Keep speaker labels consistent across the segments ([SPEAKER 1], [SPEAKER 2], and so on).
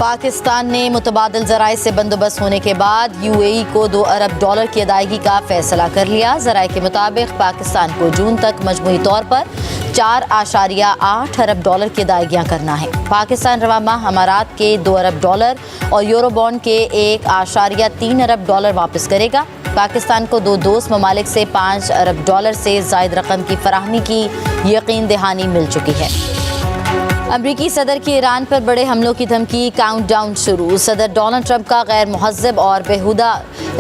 [SPEAKER 1] पाकिस्तान ने मुतबादिल ज़राए से बंदोबस्त होने के बाद UAE को $2 अरब की अदायगी का फैसला कर लिया। ज़राए के मुताबिक पाकिस्तान को जून तक मजमूई तौर पर $4.8 अरब की अदायगियाँ करना है। पाकिस्तान रवा माह अमारात के $2 अरब और यूरो बॉन्ड के $1.3 अरब वापस करेगा। पाकिस्तान को दो दोस्त ममालिक से $5 अरब से ज़ायद रकम की फराहमी की यकीन दहानी मिल चुकी है। अमरीकी सदर की ईरान पर बड़े हमलों की धमकी, काउंटडाउन शुरू। सदर डोनाल्ड ट्रंप का गैर मुहज़्ज़ब और बेहुदा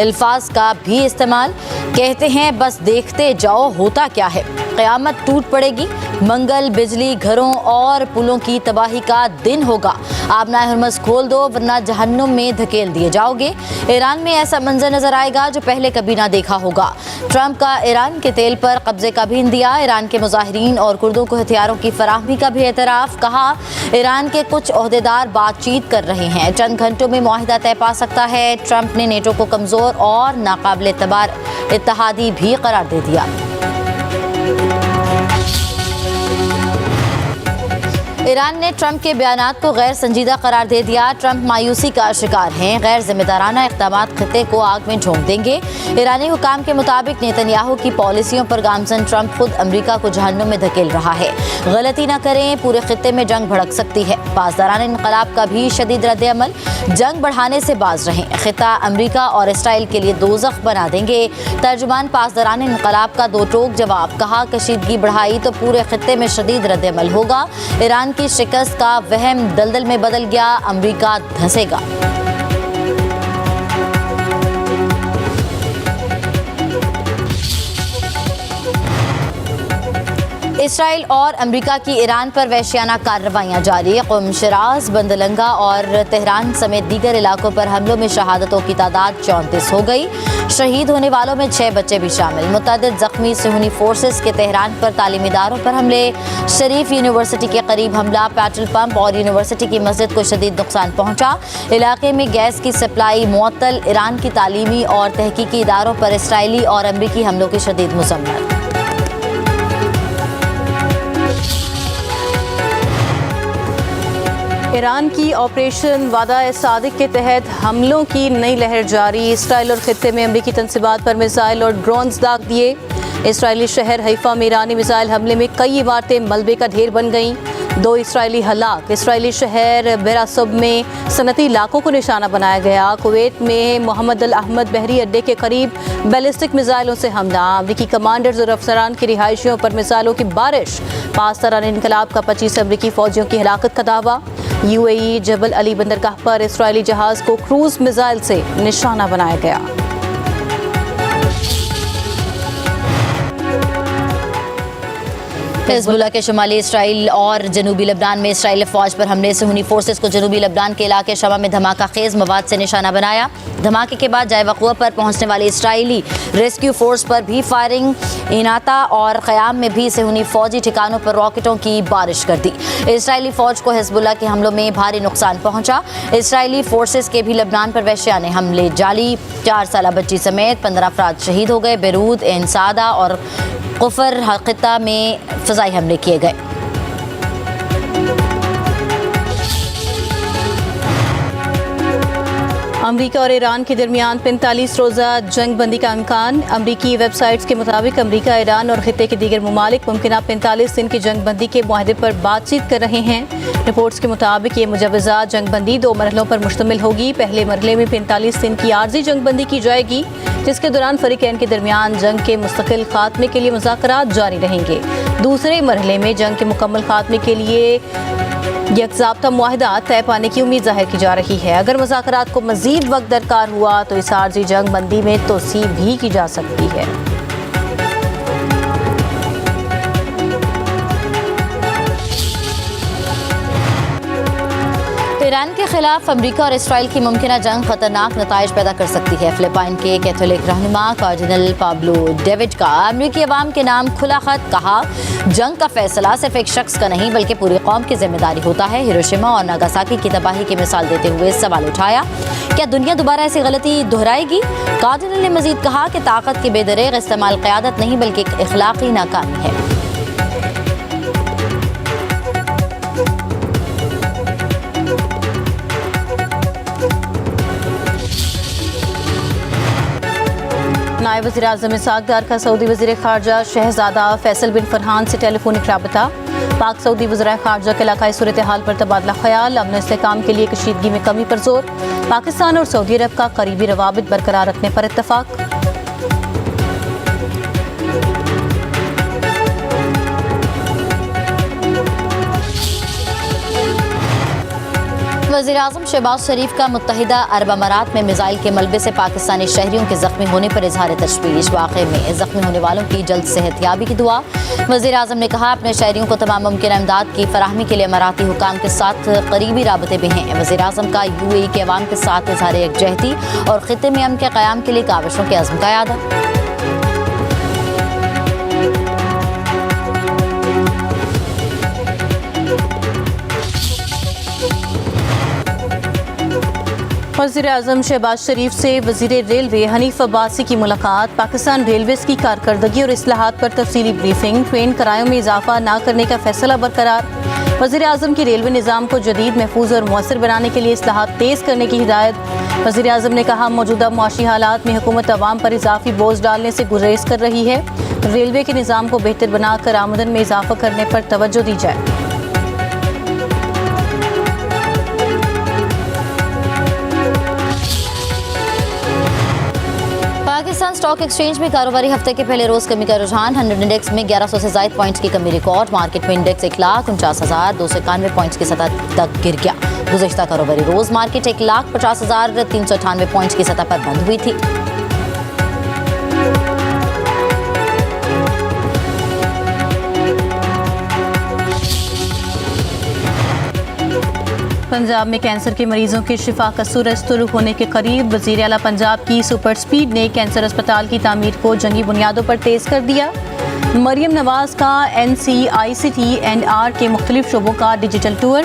[SPEAKER 1] अल्फाज का भी इस्तेमाल। कहते हैं बस देखते जाओ होता क्या है, क़यामत टूट पड़ेगी, मंगल, बिजली, घरों और पुलों की तबाही का दिन होगा। आबनाए हुर्मुज़ खोल दो वरना जहन्नुम में धकेल दिए जाओगे। ईरान में ऐसा मंजर नजर आएगा जो पहले कभी ना देखा होगा। ट्रंप का ईरान के तेल पर कब्जे का भी इंदिया। ईरान के मुजाहिरीन और कुर्दों को हथियारों की फराहमी का भी एतराफ़। कहा ईरान के कुछ ओहदेदार बातचीत कर रहे हैं, चंद घंटों में मुआहिदा तय पा सकता है। ट्रंप ने नेटो को कमज़ोर और नाकाबिल एतबार इत्तेहादी भी करार दे दिया। ईरान ने ट्रंप के बयानात को गैर संजीदा करार दे दिया। ट्रंप मायूसी का शिकार हैं, गैर जिम्मेदाराना इक़दामात खित्ते को आग में झोंक देंगे। ईरानी हुकाम के मुताबिक नेतन्याहू की पॉलिसियों पर गामजन ट्रंप खुद अमरीका को जहन्नुम में धकेल रहा है। गलती न करें, पूरे खित्ते में जंग भड़क सकती है। पासदारान इनकलाब का भी शदीद रद्द-ए-अमल, जंग बढ़ाने से बाज रहें, खित्ता अमरीका और इसराइल के लिए दोज़ख बना देंगे। तर्जुमान पासदारान इनकलाब का दो टोक जवाब। कहा कशीदगी बढ़ाई तो पूरे खित्ते में शदीद रद्द-ए-अमल होगा। ईरान की शिकस्त का वहम दलदल में बदल गया, अमरीका धंसेगा। इसराइल और अमेरिका की ईरान पर वहशियाना कार्रवाइयाँ जारी। क़ुम, शिराज, बंदलंगा और तेहरान समेत दीगर इलाकों पर हमलों में शहादतों की तादाद 34 हो गई। शहीद होने वालों में 6 बच्चे भी शामिल। मुतअद्दिद ज़ख्मी। सुहनी फोर्सेस के तेहरान पर तालीमी इदारों पर हमले। शरीफ यूनिवर्सिटी के करीब हमला। पेट्रोल पंप और यूनिवर्सिटी की मस्जिद को शदीद नुकसान पहुँचा। इलाके में गैस की सप्लाई मुअत्तल। ईरान की तालीमी और तहकीकी इदारों पर इसराइली और अमरीकी हमलों की शदीद मज़म्मत।
[SPEAKER 2] ईरान की ऑपरेशन वादा-ए-सादिक के तहत हमलों की नई लहर जारी। इसराइल और खित्ते में अमरीकी तंसीबात पर मिसाइल और ड्रोन्स दाग दिए। इसराइली शहर हैफा में ईरानी मिसाइल हमले में कई इमारतें मलबे का ढेर बन गईं। 2 इसराइली हलाक। इसराइली शहर बेरासब में सनती इलाकों को निशाना बनाया गया। कुवैत में मोहम्मद अल अहमद बहरी अड्डे के करीब बैलिस्टिक मिसाइलों से हमला। अमरीकी कमांडर्स और अफसरान की रिहायशियों पर मिसाइलों की बारिश। पासदारान इनकलाब का 25 अमरीकी फौजियों की हलाकत का दावा। UAE जबल अली बंदरगाह पर इसराइली जहाज को क्रूज मिसाइल से निशाना बनाया गया।
[SPEAKER 1] हिज़्बुल्लाह के शुमाली इसराइल और जनूबी लबनान में इसराइली फ़ौज पर हमले से हुनी फोर्सेस को जनूबी लबनान के इलाके शमा में धमाका खेज़ मवाद से निशाना बनाया। धमाके के बाद जाए वक़ुआ पर पहुँचने वाली इसराइली रेस्क्यू फोर्स पर भी फायरिंग। इनाता और क़याम में भी सेहूनी फ़ौजी ठिकानों पर रॉकेटों की बारिश कर दी। इसराइली फ़ौज को हिज़्बुल्लाह के हमलों में भारी नुकसान पहुँचा। इसराइली फोर्सेस के भी लबनान पर वहशियाने हमले जारी। 4 साला बच्ची समेत 15 अफराद शहीद हो गए। बेरूत, एन सादा और कुफर खित्ता में फ़ज़ाई हमले किए गए।
[SPEAKER 2] अमरीका और ईरान के दरमियान 45 रोज़ा जंग बंदी का इम्कान। अमरीकी वेबसाइट्स के मुताबिक अमरीका, ईरान और खित्ते के दीगर ममालिक मुमकिन 45 दिन की जंग बंदी के मुआहदे पर बातचीत कर रहे हैं। रिपोर्ट्स के मुताबिक ये मुजवज़ा जंग बंदी 2 मरहलों पर मुश्तमिल होगी। पहले मरहले में 45 दिन की आर्जी जंग बंदी की जाएगी, जिसके दौरान फरीकैन के दरमियान जंग के मुस्तकिल खात्मे के लिए मुज़ाकरात जारी रहेंगे। दूसरे मरहले में जंग के मुकम्मल खात्मे के लिए यकज़ाब्ता मुआहदा तय पाने की उम्मीद जाहिर की जा रही है। अगर मुज़ाकरात को मज़ीद वक्त दरकार हुआ तो इस आर्जी जंग बंदी में तोसी भी की जा सकती है।
[SPEAKER 1] ईरान के खिलाफ अमरीका और इसराइल की मुमकिन जंग खतरनाक नताइज पैदा कर सकती है। फिलिपाइन के कैथोलिक रहनुमा कार्डिनल पाब्लो डेविड का अमरीकी अवाम के नाम खुला खत। कहा जंग का फैसला सिर्फ एक शख्स का नहीं बल्कि पूरी कौम की जिम्मेदारी होता है। हिरोशिमा और नागासाकी की तबाही की मिसाल देते हुए सवाल उठाया, क्या दुनिया दोबारा ऐसी गलती दोहराएगी? कार्डिनल ने मजीद कहा कि ताकत के बेदरेग इस्तेमाल क़यादत नहीं बल्कि एक इखलाकी नाकामी है।
[SPEAKER 2] नायब वज़ीर आज़म इसहाक डार का सऊदी वज़ीर ख़ारजा शहज़ादा फैसल बिन फरहान से टेलीफोनिक राबता। पाक सऊदी वज़ीर ख़ारजा के इलाकाई सूरत हाल पर तबादला ख्याल, अमन इस्तेहकाम के लिए कशीदगी में कमी पर जोर। पाकिस्तान और सऊदी अरब का करीबी रवाबित बरकरार रखने पर इत्तफाक।
[SPEAKER 1] वज़ीर आज़म शहबाज शरीफ का मुत्तहिदा अरब अमारात में मिसाइल के मलबे से पाकिस्तानी शहरियों के जख्मी होने पर इजहार तशवीश। वाक़े में जख्मी होने वालों की जल्द सेहतयाबी की दुआ। वज़ीर आज़म ने कहा अपने शहरियों को तमाम मुमकिन इमदाद की फराहमी के लिए अमाराती हुकाम के साथ करीबी राबते में हैं। वज़ीर आज़म का UAE के अवाम के साथ इजहार यकजहती और खित्ते में अमन के क़याम के लिए काविशों के अज़्म का यादा।
[SPEAKER 2] वज़ीर आज़म शहबाज शरीफ से वज़ीर रेलवे हनीफ अब्बासी की मुलाकात। पाकिस्तान रेलवेज़ की कारकर्दगी और इस्लाहात पर तफसीली ब्रीफिंग। ट्रेन किरायों में इजाफा न करने का फैसला बरकरार। वज़ीर आज़म की रेलवे निज़ाम को जदीद, महफूज और मौसर बनाने के लिए इस्लाहात तेज़ करने की हिदायत। वज़ीर आज़म ने कहा मौजूदा मुआशी हालात में हुकूमत अवाम पर इजाफी बोझ डालने से गुरेज कर रही है। रेलवे के निज़ाम को बेहतर बनाकर आमदन में इजाफा करने पर तवज्जो दी जाए।
[SPEAKER 1] पाकिस्तान स्टॉक एक्सचेंज में कारोबारी हफ्ते के पहले रोज कमी का रुझान। 100 इंडेक्स में 1100 से ज़ायद पॉइंट्स की कमी रिकॉर्ड। मार्केट में इंडेक्स 1,49,291 पॉइंट्स की सतह तक गिर गया। गुज़श्ता कारोबारी रोज मार्केट 1,50,398 पॉइंट्स की सतह पर बंद हुई थी।
[SPEAKER 2] पंजाब में कैंसर के मरीजों की शिफा का सूरज तुलू होने के करीब। वज़ीर आला पंजाब की सुपर स्पीड ने कैंसर अस्पताल की तामीर को जंगी बुनियादों पर तेज़ कर दिया। मरियम नवाज का NCICT&R के मुख्तलिफ शोबों का डिजिटल टूर।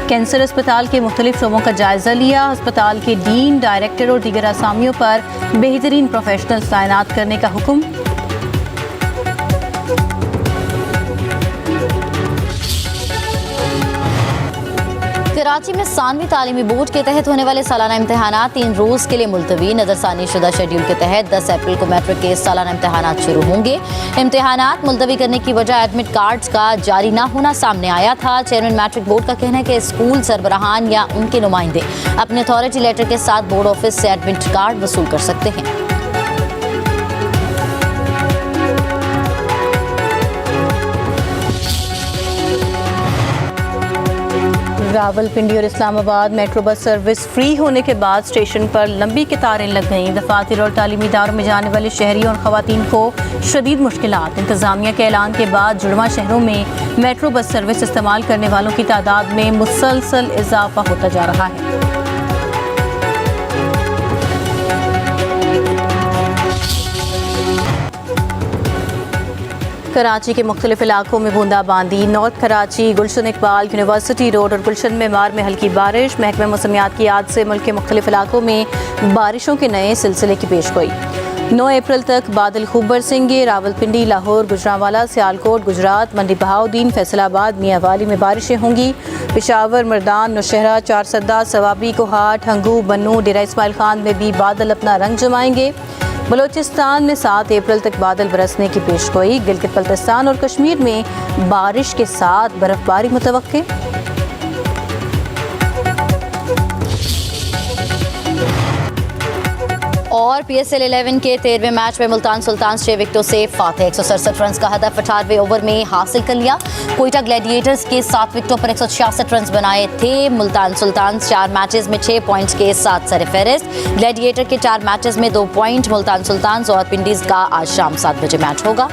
[SPEAKER 2] कैंसर अस्पताल के मुख्तलिफ शोबों का जायजा लिया। अस्पताल के डीन, डायरेक्टर और दीगर असामियों पर बेहतरीन प्रोफेशनल तैनात करने का हुक्म। कराची में 97वीं तालीमी बोर्ड के तहत होने वाले सालाना इम्तहानात 3 रोज़ के लिए मुलतवी। नज़रसानी शुदा शेड्यूल के तहत 10 अप्रैल को मैट्रिक के सालाना इम्तहानात शुरू होंगे। इम्तहानात मुलतवी करने की वजह एडमिट कार्ड्स का जारी न होना सामने आया था। चेयरमैन मैट्रिक बोर्ड का कहना है कि स्कूल सरबराहान या उनके नुमाइंदे अपने अथॉरिटी लेटर के साथ बोर्ड ऑफिस से एडमिट कार्ड वसूल कर सकते हैं। रावलपिंडी और Islamabad metro bus service free होने के बाद स्टेशन पर लंबी कतारें लग गईं। दफातर और तालीमी इदारों में जाने वाले शहरियों और खवातीन को शदीद मुश्किलात। इंतजामिया के ऐलान के बाद जुड़वा शहरों में मेट्रो बस सर्विस इस्तेमाल करने वालों की तादाद में मुसलसल इजाफा होता जा रहा है। कराची के मुख्तलिफ इलाकों में बूंदाबांदी। नॉर्थ कराची, गुलशन इकबाल, यूनिवर्सिटी रोड और गुलशन मेमार में हल्की बारिश। महकमा मौसमियात की याद से मुल्क के मुख्तलिफ इलाकों में बारिशों के नए सिलसिले की पेशगोई। 9 अप्रैल तक बादल खूब बरसेंगे। रावलपिंडी, लाहौर, गुजरांवाला, सियालकोट, गुजरात, मंडी बहाउद्दीन, फैसलाबाद, मियांवाली में बारिशें होंगी। पेशावर, मर्दान, नौशहरा, चारसद्दा, सवाबी, कोहाट, हंगू, बन्नू, डेरा इस्माइल खान में भी बादल अपना रंग जमाएंगे। बलोचिस्तान में 7 अप्रैल तक बादल बरसने की पेशगोई। गिलगित बल्तिस्तान और कश्मीर में बारिश के साथ बर्फबारी मुतवक्के।
[SPEAKER 1] और PSL 11 के 13वें मैच में मुल्तान सुल्तान 6 विकेटों से फातेह। 167 रन का हदफ 18वें ओवर में हासिल कर लिया। कोयटा ग्लैडिएटर्स के 7 विकेटों पर 166 रन बनाए थे। मुल्तान सुल्तान 4 मैचेस में 6 पॉइंट्स के साथ सरफहरिस्त। ग्लैडिएटर के 4 मैचेस में 2 पॉइंट। मुल्तान सुल्तान और पिंडीज का आज शाम 7 बजे मैच होगा।